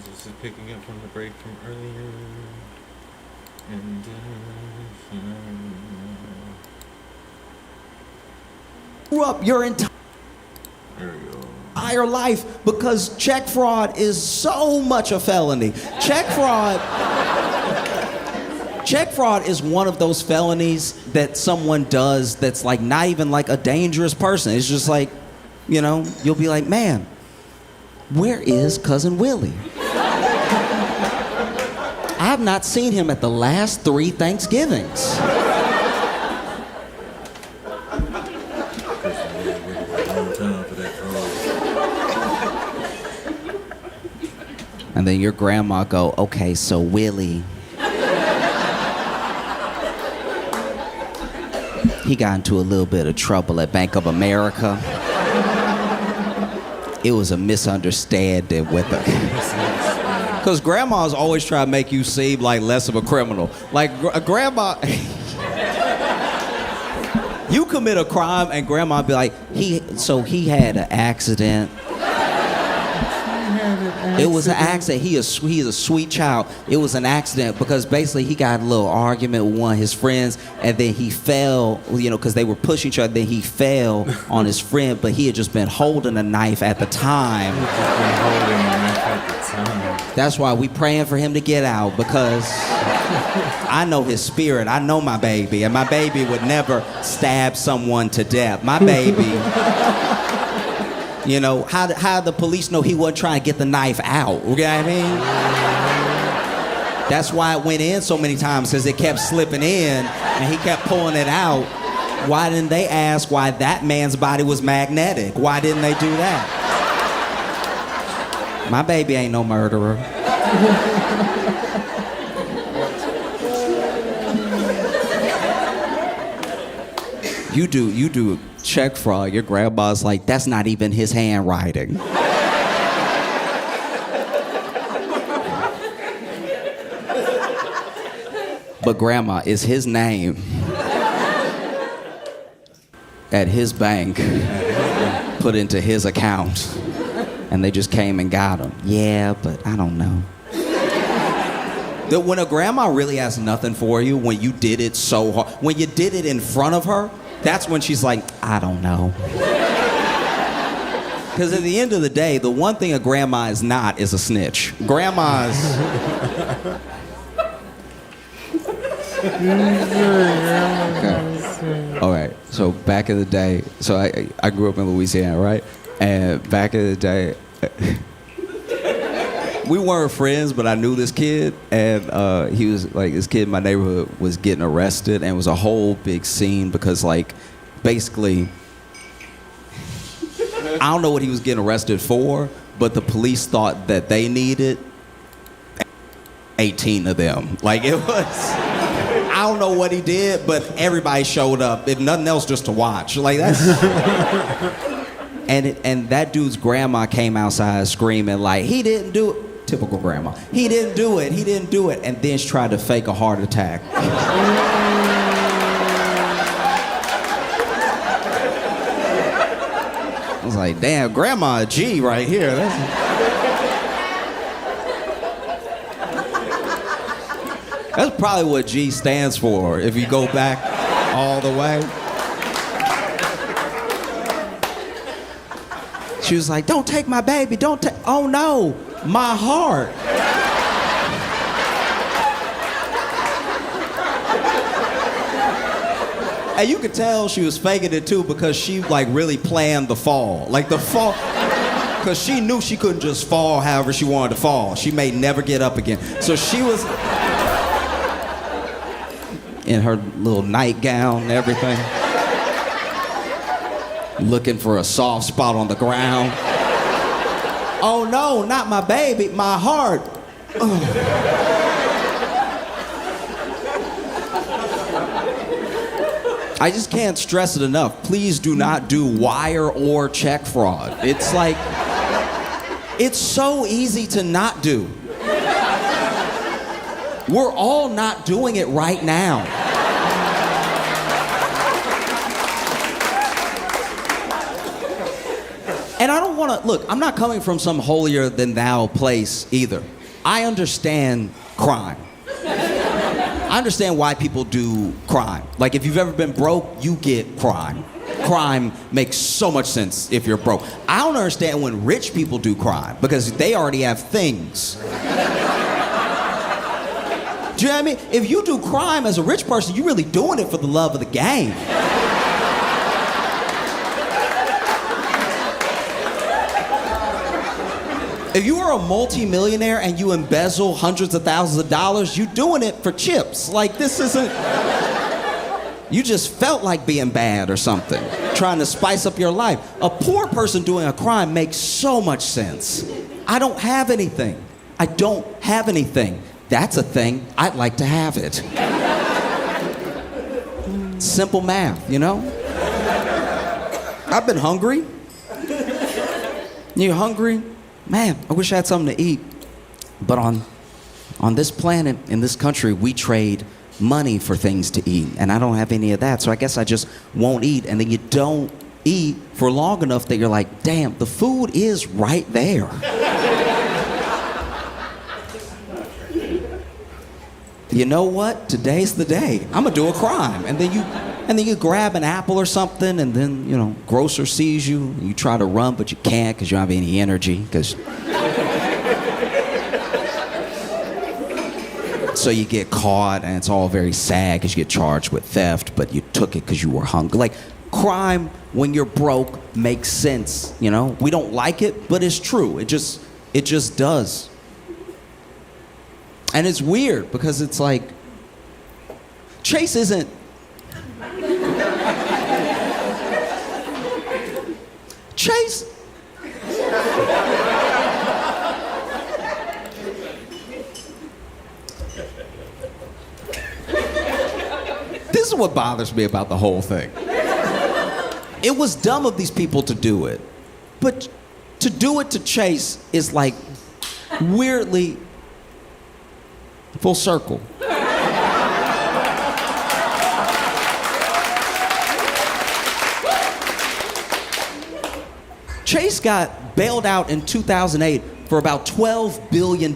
This is picking up from the break from earlier. And grew up your entire life because check fraud is so much a felony. Check fraud is one of those felonies that someone does that's like not even like a dangerous person. It's just like, you know, you'll be like, man, where is Cousin Willie? I have not seen him at the last 3 Thanksgivings. And then your grandma go, okay, so Willie, he got into a little bit of trouble at Bank of America. It was a misunderstanding with her. Because grandmas always try to make you seem like less of a criminal. Like grandma, you commit a crime and grandma be like, he had an accident. It was an accident. He is a sweet child. It was an accident because basically he got a little argument with one of his friends and then he fell, you know, because they were pushing each other. Then he fell on his friend, but he had just been holding a knife at the time. That's why we praying for him to get out, because I know his spirit. I know my baby, and my baby would never stab someone to death. My baby. You know, how the police know he wasn't trying to get the knife out? You know what I mean? That's why it went in so many times, because it kept slipping in and he kept pulling it out. Why didn't they ask why that man's body was magnetic? Why didn't they do that? My baby ain't no murderer. You do check fraud. Your grandma's like, that's not even his handwriting. But grandma, is his name at his bank put into his account and they just came and got him? Yeah, but I don't know. When a grandma really has nothing for you, when you did it so hard, when you did it in front of her, that's when she's like, I don't know. Because at the end of the day, the one thing a grandma is not is a snitch. Grandmas... Okay. All right, so back in the day, so I grew up in Louisiana, right? And back in the day, we weren't friends, but I knew this kid, and he was like, this kid in my neighborhood was getting arrested, and it was a whole big scene because, like, basically, I don't know what he was getting arrested for, but the police thought that they needed 18 of them. Like, it was, I don't know what he did, but everybody showed up, if nothing else, just to watch. Like, that's... And that dude's grandma came outside screaming like, he didn't do it. Typical grandma. He didn't do it. He didn't do it. And then she tried to fake a heart attack. I was like, damn, Grandma G right here. That's probably what G stands for if you go back all the way. She was like, don't take my baby, don't take, oh no, my heart. And you could tell she was faking it too because she like really planned the fall. Like the fall, because she knew she couldn't just fall however she wanted to fall. She may never get up again. So she was in her little nightgown and everything, looking for a soft spot on the ground. Oh no, not my baby, my heart. I just can't stress it enough. Please do not do wire or check fraud. It's like, it's so easy to not do. We're all not doing it right now. And I don't want to, look, I'm not coming from some holier than thou place either. I understand crime. I understand why people do crime. Like, if you've ever been broke, you get crime. Crime makes so much sense if you're broke. I don't understand when rich people do crime because they already have things. Do you know what I mean? If you do crime as a rich person, you're really doing it for the love of the game. If you are a multi-millionaire and you embezzle hundreds of thousands of dollars, you're doing it for chips. Like, this isn't... You just felt like being bad or something, trying to spice up your life. A poor person doing a crime makes so much sense. I don't have anything. I don't have anything. That's a thing. I'd like to have it. Simple math, you know? I've been hungry. You're hungry? Man, I wish I had something to eat. But on this planet, in this country, we trade money for things to eat. And I don't have any of that, so I guess I just won't eat. And then you don't eat for long enough that you're like, damn, the food is right there. You know what? Today's the day. I'm gonna do a crime. And then you grab an apple or something, and then, you know, grocer sees you, and you try to run, but you can't because you don't have any energy. So you get caught, and it's all very sad because you get charged with theft, but you took it because you were hungry. Like, crime, when you're broke, makes sense, you know? We don't like it, but it's true. It just does. And it's weird because it's like, Chase isn't... Chase... This is what bothers me about the whole thing. It was dumb of these people to do it, but to do it to Chase is like weirdly full circle. Chase got bailed out in 2008 for about $12 billion.